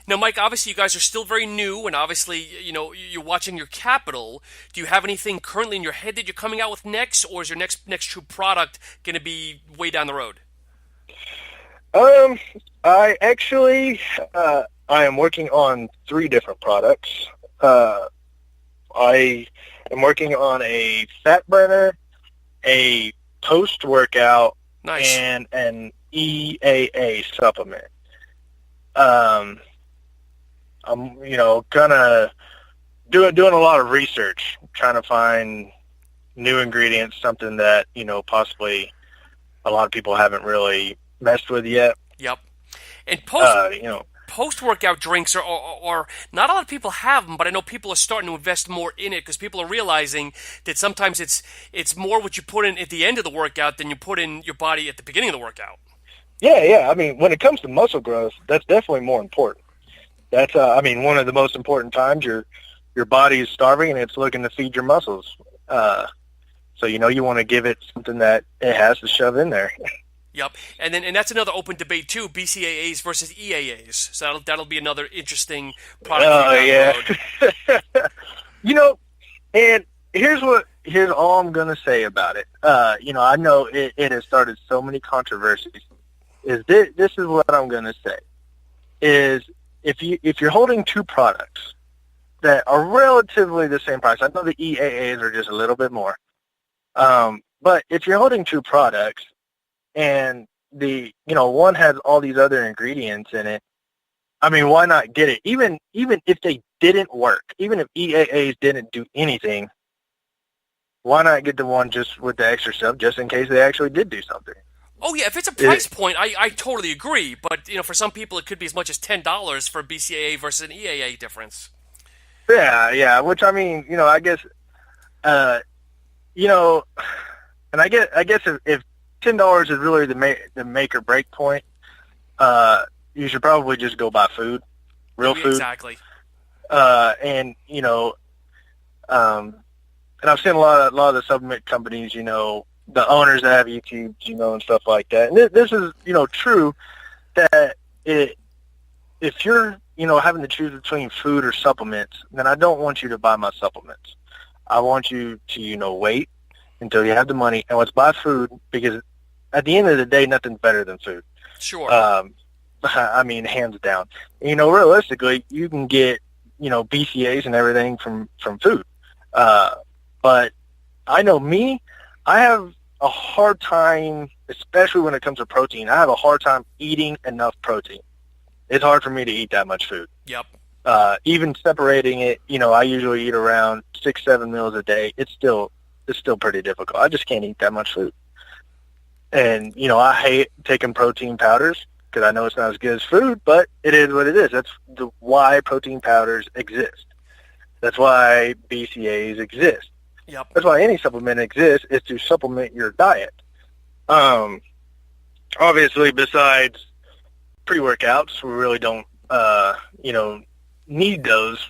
Now, Mike, obviously you guys are still very new, and obviously, you're watching your capital. Do you have anything currently in your head that you're coming out with next, or is your next true product going to be way down the road? I actually, I am working on 3 different products. I I'm working on a fat burner, a post-workout, Nice. and an EAA supplement. I'm, gonna doing a lot of research, trying to find new ingredients, something that, possibly a lot of people haven't really messed with yet. Yep. And post-workout drinks are not a lot of people have them, but I know people are starting to invest more in it because people are realizing that sometimes it's more what you put in at the end of the workout than you put in your body at the beginning of the workout. Yeah. I mean, when it comes to muscle growth, that's definitely more important. That's, one of the most important times your body is starving and it's looking to feed your muscles. So, you want to give it something that it has to shove in there. Yep, and that's another open debate too: BCAAs versus EAAs. So that'll be another interesting product. Oh yeah. And here's all I'm gonna say about it. I know it has started so many controversies. This is what I'm gonna say: is if you're holding two products that are relatively the same price, I know the EAAs are just a little bit more. But if you're holding two products and one has all these other ingredients in it, I mean, why not get it? Even if they didn't work, even if EAAs didn't do anything, why not get the one just with the extra stuff just in case they actually did do something? Oh yeah, if it's a price point, I totally agree. But for some people, it could be as much as $10 for a BCAA versus an EAA difference. Yeah. Which I mean, I guess, and I guess if $10 is really the make or break point, you should probably just go buy food, real food. Exactly. And I've seen a lot of the supplement companies, the owners that have YouTube, and stuff like that. And this is, true that if you're, having to choose between food or supplements, then I don't want you to buy my supplements. I want you to, wait until you have the money and let's buy food, because at the end of the day, nothing's better than food. Sure. I mean, hands down. Realistically, you can get, BCAAs and everything from food. But I know me, I have a hard time, especially when it comes to protein. I have a hard time eating enough protein. It's hard for me to eat that much food. Yep. Even separating it, I usually eat around 6-7 meals a day. It's still pretty difficult. I just can't eat that much food. And, I hate taking protein powders because I know it's not as good as food, but it is what it is. That's why protein powders exist. That's why BCAAs exist. Yep. That's why any supplement exists, is to supplement your diet. Obviously, besides pre-workouts, we really don't, need those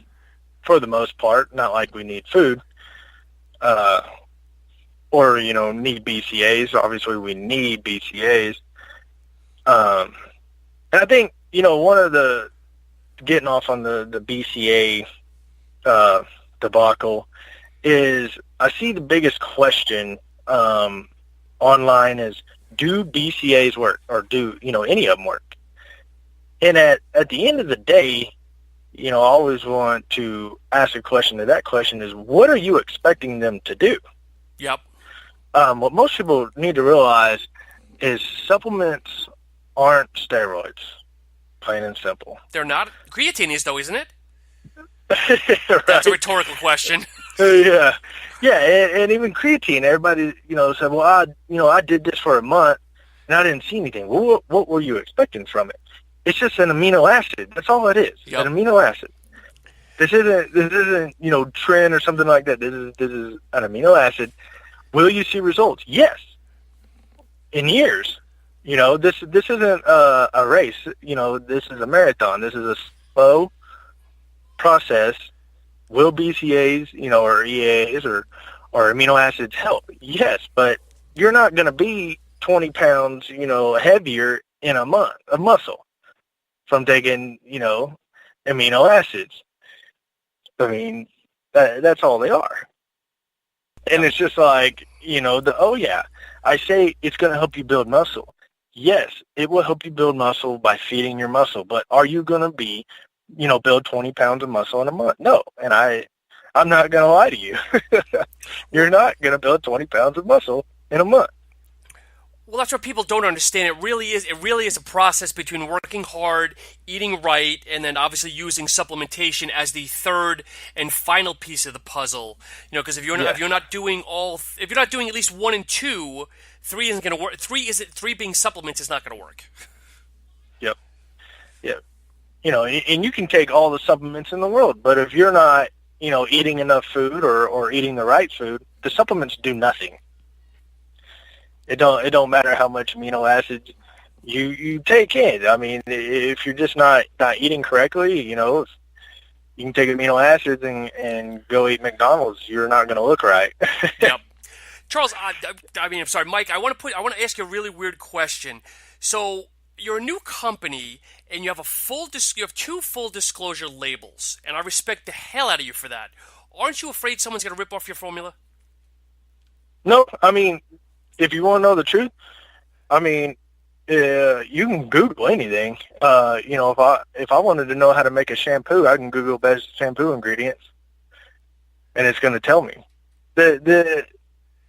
for the most part, not like we need food. Or, need BCAAs. Obviously, we need BCAAs. And I think, one of the, getting off on the BCA debacle, is I see the biggest question online is, do BCAAs work? Or do, any of them work? And at the end of the day, I always want to ask a question. And that question is, what are you expecting them to do? Yep. What most people need to realize is supplements aren't steroids, plain and simple. They're not? Creatine is, though, isn't it? Right. That's a rhetorical question. Yeah. And even creatine, everybody, said, well, I did this for a month and I didn't see anything. Well, what were you expecting from it? It's just an amino acid. That's all it is. Yep. An amino acid. This isn't trend or something like that. This is an amino acid. Will you see results? Yes. In years. This isn't a race. This is a marathon. This is a slow process. Will BCAAs, or EAAs or amino acids help? Yes, but you're not going to be 20 pounds, heavier in a month of muscle from taking, amino acids. I mean, that's all they are. And it's just like, I say it's going to help you build muscle. Yes, it will help you build muscle by feeding your muscle, but are you going to build 20 pounds of muscle in a month? No. And I I'm not going to lie to you. You're not going to build 20 pounds of muscle in a month. Well, that's what people don't understand. It really is a process between working hard, eating right, and then obviously using supplementation as the third and final piece of the puzzle. Because if you're not doing at least 1 and 2, 3 isn't going to work. 3 being supplements is not going to work. Yep. Yep. And you can take all the supplements in the world, but if you're not, eating enough food or eating the right food, the supplements do nothing. It don't matter how much amino acids you take in. I mean, if you're just not eating correctly, you can take amino acids and go eat McDonald's. You're not going to look right. Yep. Charles, I'm sorry, Mike. I want to ask you a really weird question. So you're a new company, and you have you have 2 full disclosure labels, and I respect the hell out of you for that. Aren't you afraid someone's going to rip off your formula? No, I mean, if you want to know the truth, I mean, you can Google anything. If I wanted to know how to make a shampoo, I can Google best shampoo ingredients, and it's going to tell me. This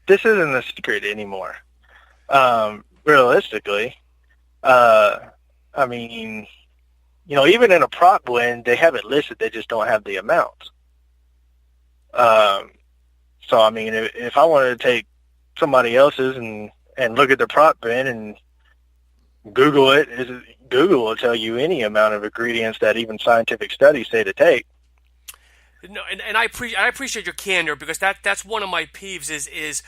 isn't a secret anymore. Realistically, I mean, even in a prop blend, they have it listed. They just don't have the amounts. So I mean, if I wanted to take somebody else's and look at the prop bin and Google it, Google will tell you any amount of ingredients that even scientific studies say to take. No, and I appreciate your candor, because that's one of my peeves is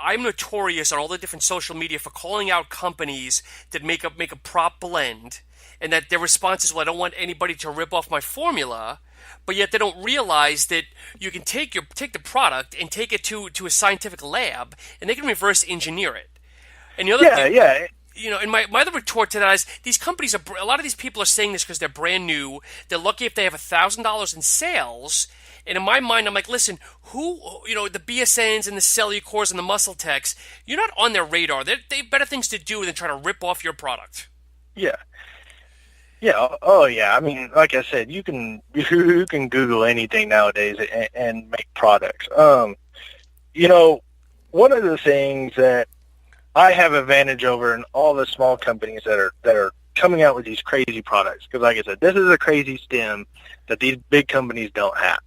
I'm notorious on all the different social media for calling out companies that make a prop blend, and that their response is, well, I don't want anybody to rip off my formula. But yet they don't realize that you can take the product and take it to a scientific lab, and they can reverse engineer it. And the other thing, and my other retort to that is, these companies a lot of these people are saying this because they're brand new. They're lucky if they have $1,000 in sales. And in my mind, I'm like, listen, the BSNs and the Cellucors and the Muscle Techs, you're not on their radar. They have better things to do than try to rip off your product. Yeah. Yeah. Oh, yeah. I mean, like I said, you can Google anything nowadays and make products. One of the things that I have advantage over in all the small companies that are coming out with these crazy products, because like I said, this is a crazy stem that these big companies don't have,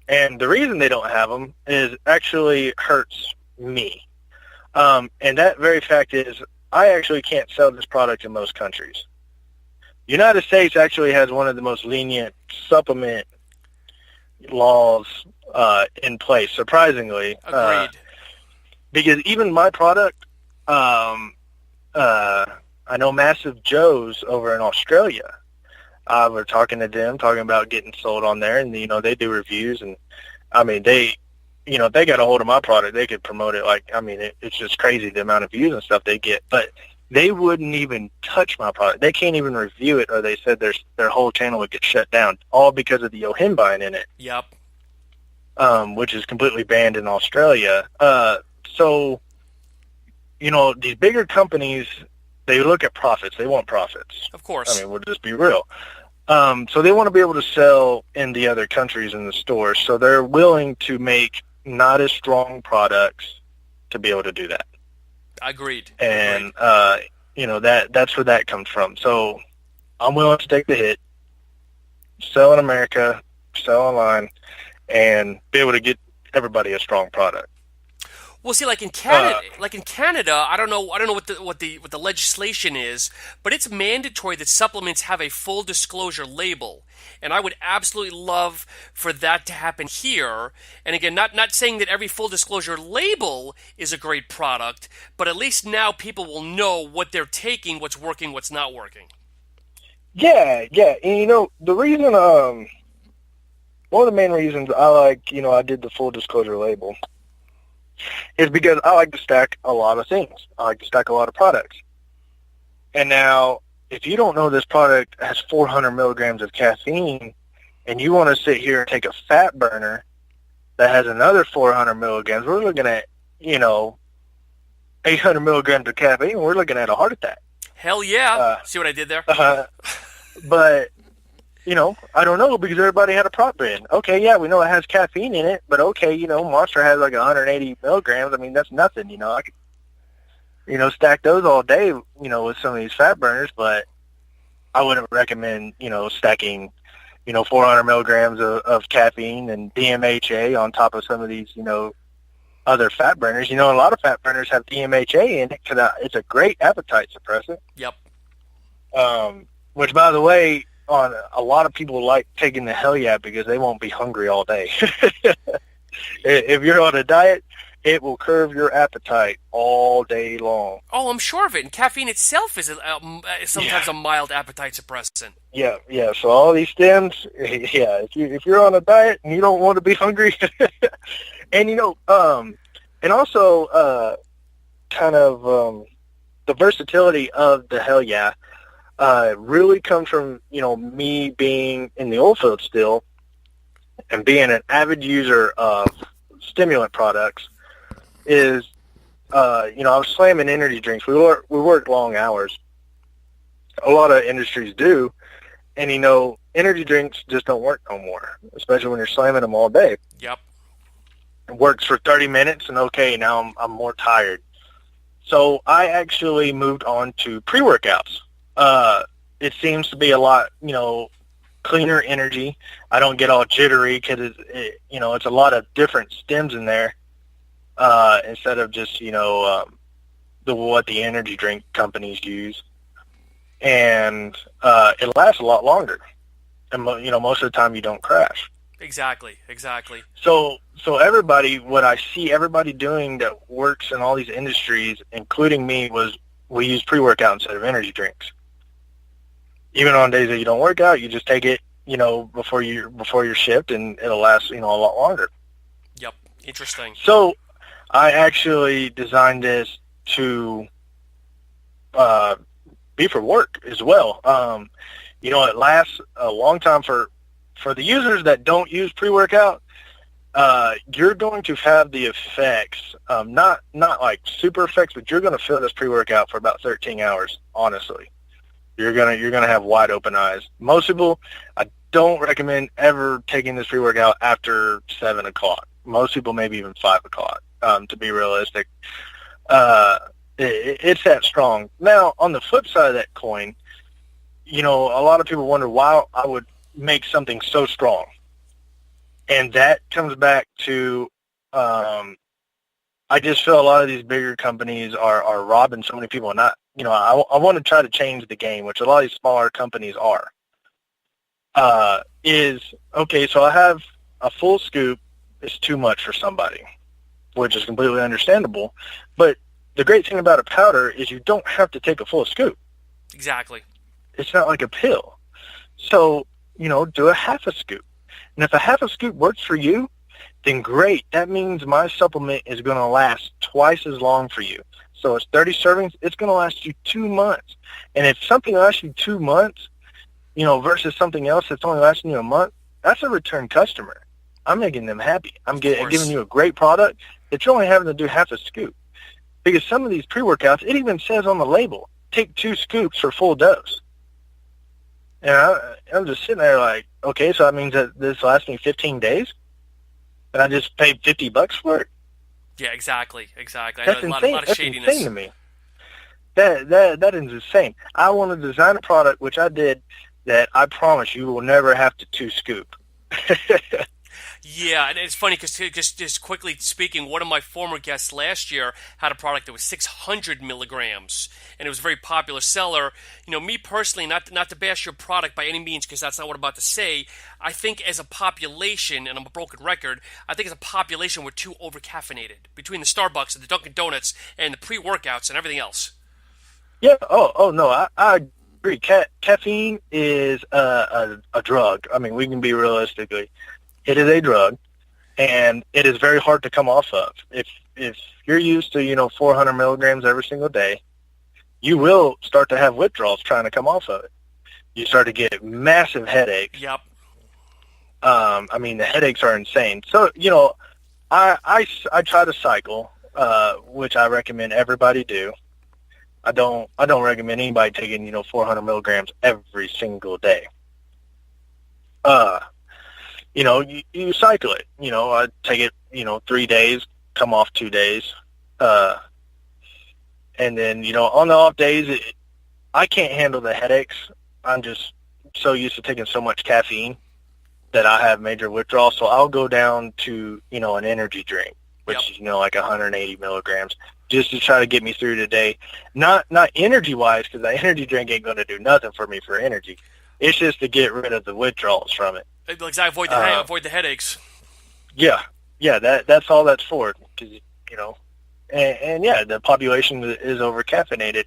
and the reason they don't have them is actually hurts me, and that very fact is I actually can't sell this product in most countries. United States actually has one of the most lenient supplement laws in place, surprisingly. Agreed. Because even my product, I know Massive Joe's over in Australia. We're talking to them, talking about getting sold on there, and they do reviews, and I mean if they got a hold of my product, they could promote it it's just crazy the amount of views and stuff they get, but they wouldn't even touch my product. They can't even review it, or they said their whole channel would get shut down, all because of the yohimbine in it. Yep. Which is completely banned in Australia. So, these bigger companies, they look at profits. They want profits. Of course. I mean, we'll just be real. So they want to be able to sell in the other countries in the stores. So they're willing to make not as strong products to be able to do that. Agreed. And, that's where that comes from. So I'm willing to take the hit, sell in America, sell online, and be able to get everybody a strong product. Well, see, like in Canada, I don't know what the legislation is, but it's mandatory that supplements have a full disclosure label, and I would absolutely love for that to happen here. And again, not saying that every full disclosure label is a great product, but at least now people will know what they're taking, what's working, what's not working. Yeah, and the reason, one of the main reasons I did the full disclosure label is because I like to stack a lot of things. I like to stack a lot of products. And now, if you don't know this product has 400 milligrams of caffeine, and you want to sit here and take a fat burner that has another 400 milligrams, we're looking at, 800 milligrams of caffeine, we're looking at a heart attack. Hell yeah. See what I did there? But, I don't know because everybody had a prop brand. Okay, yeah, we know it has caffeine in it, but okay, Monster has like 180 milligrams. I mean, that's nothing, I could, stack those all day, with some of these fat burners, but I wouldn't recommend, stacking, 400 milligrams of caffeine and DMHA on top of some of these, other fat burners. A lot of fat burners have DMHA in it because it's a great appetite suppressant. Yep. Which, by the way, on a lot of people like taking the Hell Yeah because they won't be hungry all day. If you're on a diet, it will curb your appetite all day long. Oh, I'm sure of it. And caffeine itself is sometimes a mild appetite suppressant. Yeah. So all these stems, if you're on a diet and you don't want to be hungry, and and also kind of the versatility of the Hell Yeah really comes from me being in the oil field still and being an avid user of stimulant products. Is I was slamming energy drinks. We worked long hours. A lot of industries do, and energy drinks just don't work no more, especially when you're slamming them all day. Yep. It works for 30 minutes, and okay, now I'm more tired. So I actually moved on to pre-workouts. It seems to be a lot, cleaner energy. I don't get all jittery because it's a lot of different stems in there. Instead of just, what the energy drink companies use. And it lasts a lot longer. And, most of the time you don't crash. Exactly. So what I see everybody doing that works in all these industries, including me, was we use pre-workout instead of energy drinks. Even on days that you don't work out, you just take it, before your shift, and it'll last, a lot longer. Yep. Interesting. So I actually designed this to be for work as well. It lasts a long time for the users that don't use pre-workout. You're going to have the effects, not like super effects, but you're going to feel this pre-workout for about 13 hours. Honestly, you're gonna have wide open eyes. Most people, I don't recommend ever taking this pre-workout after 7 o'clock. Most people, maybe even 5 o'clock. To be realistic, it's that strong. Now, on the flip side of that coin, a lot of people wonder why I would make something so strong. And that comes back to, I just feel a lot of these bigger companies are robbing so many people. And I want to try to change the game, which a lot of these smaller companies are. So I have a full scoop is too much for somebody, which is completely understandable. But the great thing about a powder is you don't have to take a full scoop. Exactly. It's not like a pill. So, do a half a scoop. And if a half a scoop works for you, then great. That means my supplement is going to last twice as long for you. So it's 30 servings. It's going to last you 2 months. And if something lasts you 2 months, versus something else that's only lasting you a month, that's a return customer. I'm making them happy. I'm giving you a great product that you're only having to do half a scoop. Because some of these pre-workouts, it even says on the label, take 2 scoops for full dose. And I'm just sitting there like, okay, so that means that this lasts me 15 days? And I just paid $50 for it? Yeah, exactly. That's insane. A lot of That's shadiness. Insane to me. That is insane. I want to design a product, which I did, that I promise you will never have to 2 scoop. Yeah, and it's funny because just quickly speaking, one of my former guests last year had a product that was 600 milligrams, and it was a very popular seller. Me personally, not to bash your product by any means, because that's not what I'm about to say. I think as a population, and I'm a broken record, I think as a population we're too over-caffeinated between the Starbucks and the Dunkin' Donuts and the pre-workouts and everything else. Yeah. Oh no, I agree. Caffeine is a drug. I mean, we can be realistically. It is a drug, and it is very hard to come off of. If you're used to 400 milligrams every single day, you will start to have withdrawals trying to come off of it. You start to get massive headaches. Yep. The headaches are insane. So I try to cycle, which I recommend everybody do. I don't recommend anybody taking 400 milligrams every single day. you cycle it. I take it, 3 days, come off 2 days. And then, on the off days, I can't handle the headaches. I'm just so used to taking so much caffeine that I have major withdrawal. So I'll go down to, an energy drink, which is, like 180 milligrams, just to try to get me through the day. Not energy-wise, because the energy drink ain't going to do nothing for me for energy. It's just to get rid of the withdrawals from it. Like avoid the headaches. Yeah, that's all that's for. Because and yeah, the population is over-caffeinated.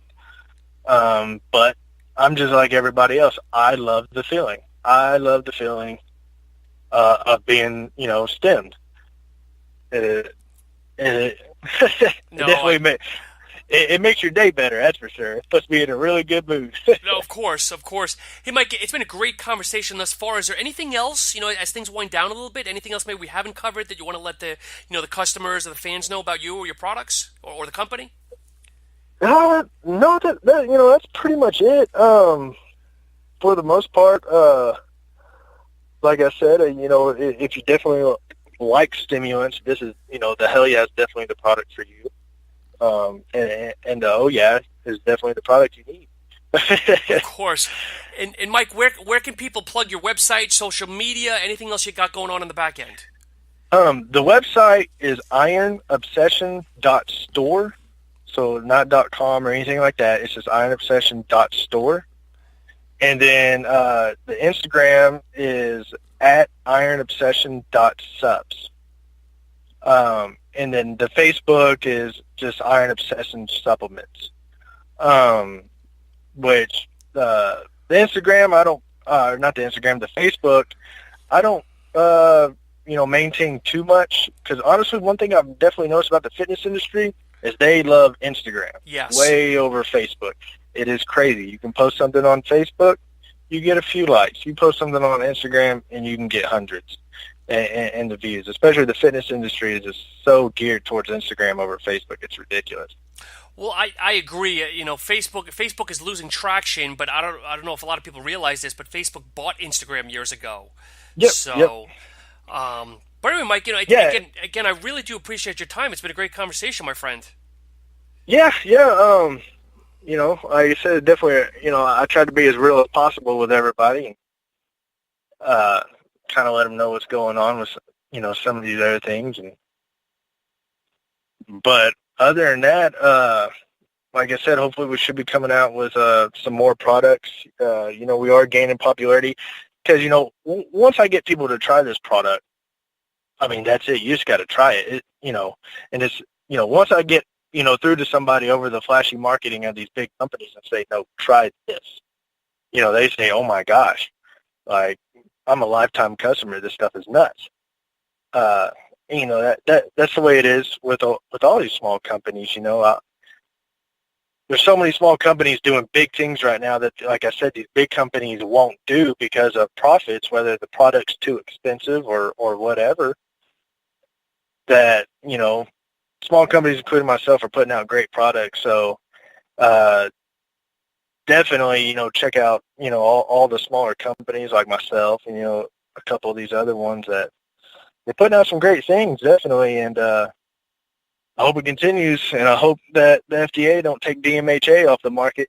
But I'm just like everybody else. I love the feeling. Of being, stemmed. It definitely it makes your day better, that's for sure. It's supposed to be in a really good mood. No, of course. Hey, Mike, it's been a great conversation thus far. Is there anything else, as things wind down a little bit, anything else maybe we haven't covered that you want to let the customers or the fans know about you or your products or the company? No, that's pretty much it. For the most part, like I said, if you definitely like stimulants, this is, the Hell Yeah is definitely the product for you. And the Oh Yeah is definitely the product you need. Of course. And Mike, where can people plug your website, social media, anything else you got going on in the back end? The website is ironobsession.store. So not .com or anything like that. It's just ironobsession.store. And then the Instagram is at ironobsession.subs. And then the Facebook is just Iron Obsession Supplements. Which the Instagram, the Facebook, I don't, maintain too much. Because honestly, one thing I've definitely noticed about the fitness industry is they love Instagram. Yes. Way over Facebook. It is crazy. You can post something on Facebook, you get a few likes. You post something on Instagram, and you can get hundreds and the views. Especially the fitness industry is just so geared towards Instagram over Facebook. It's ridiculous. Well, I agree. Facebook is losing traction, but I don't know if a lot of people realize this, but Facebook bought Instagram years ago. Yep. So, but anyway, Mike, again, I really do appreciate your time. It's been a great conversation, my friend. Yeah. Like I said, definitely, I tried to be as real as possible with everybody and kind of let them know what's going on with, some of these other things. But other than that, like I said, hopefully we should be coming out with some more products. We are gaining popularity because, once I get people to try this product, I mean, that's it. You just got to try it, and it's, once I get, through to somebody over the flashy marketing of these big companies and say, no, try this. They say, oh my gosh, like I'm a lifetime customer. This stuff is nuts. That's the way it is with all these small companies. There's so many small companies doing big things right now that, like I said, these big companies won't do because of profits, whether the product's too expensive or whatever. That, small companies, including myself, are putting out great products. So definitely, check out, all the smaller companies like myself and, a couple of these other ones that they're putting out some great things, definitely. And I hope it continues, and I hope that the FDA don't take DMHA off the market.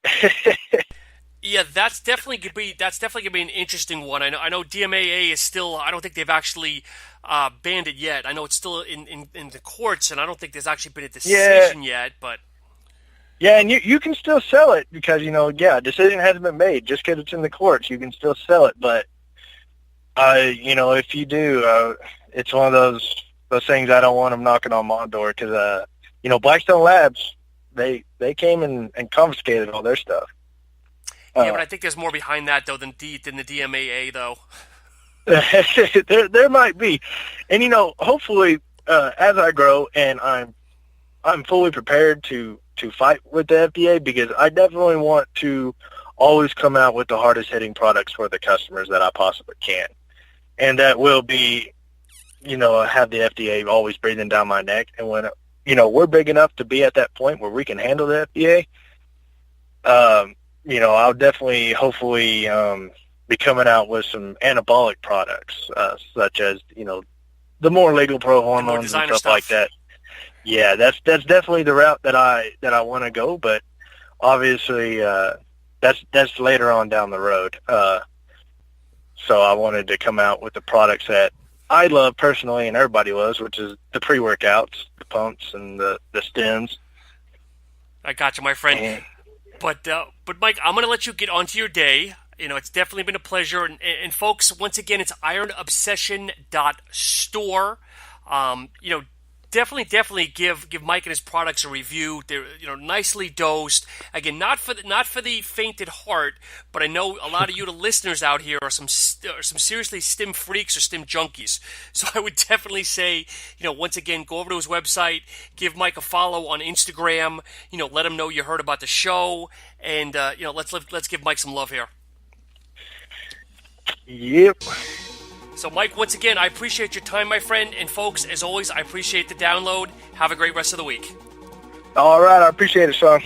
Yeah, that's definitely gonna be an interesting one. I know DMAA is still. I don't think they've actually banned it yet. I know it's still in the courts, and I don't think there's actually been a decision yet. But yeah, and you can still sell it because a decision hasn't been made. Just because it's in the courts, you can still sell it. But if you do, it's one of those things I don't want them knocking on my door because Blackstone Labs they came and confiscated all their stuff. Yeah, but I think there's more behind that, though, than the DMAA, though. there might be. And, hopefully, as I grow and I'm fully prepared to fight with the FDA, because I definitely want to always come out with the hardest-hitting products for the customers that I possibly can. And that will be, have the FDA always breathing down my neck. And when, we're big enough to be at that point where we can handle the FDA, I'll definitely, hopefully, be coming out with some anabolic products, such as, the more legal pro hormones and stuff like that. Yeah, that's definitely the route that I want to go, but obviously that's later on down the road. So I wanted to come out with the products that I love personally and everybody loves, which is the pre-workouts, the pumps, and the stems. I got you, my friend. But Mike, I'm going to let you get onto your day. It's definitely been a pleasure. And folks, once again, it's ironobsession.store. Definitely give Mike and his products a review. They're nicely dosed. Again, not for the fainted heart, but I know a lot of you, the listeners out here, are some seriously stim freaks or stim junkies. So I would definitely say, once again, go over to his website, give Mike a follow on Instagram. Let him know you heard about the show, and let's give Mike some love here. Yep. So, Mike, once again, I appreciate your time, my friend. And, folks, as always, I appreciate the download. Have a great rest of the week. All right. I appreciate it, Sean.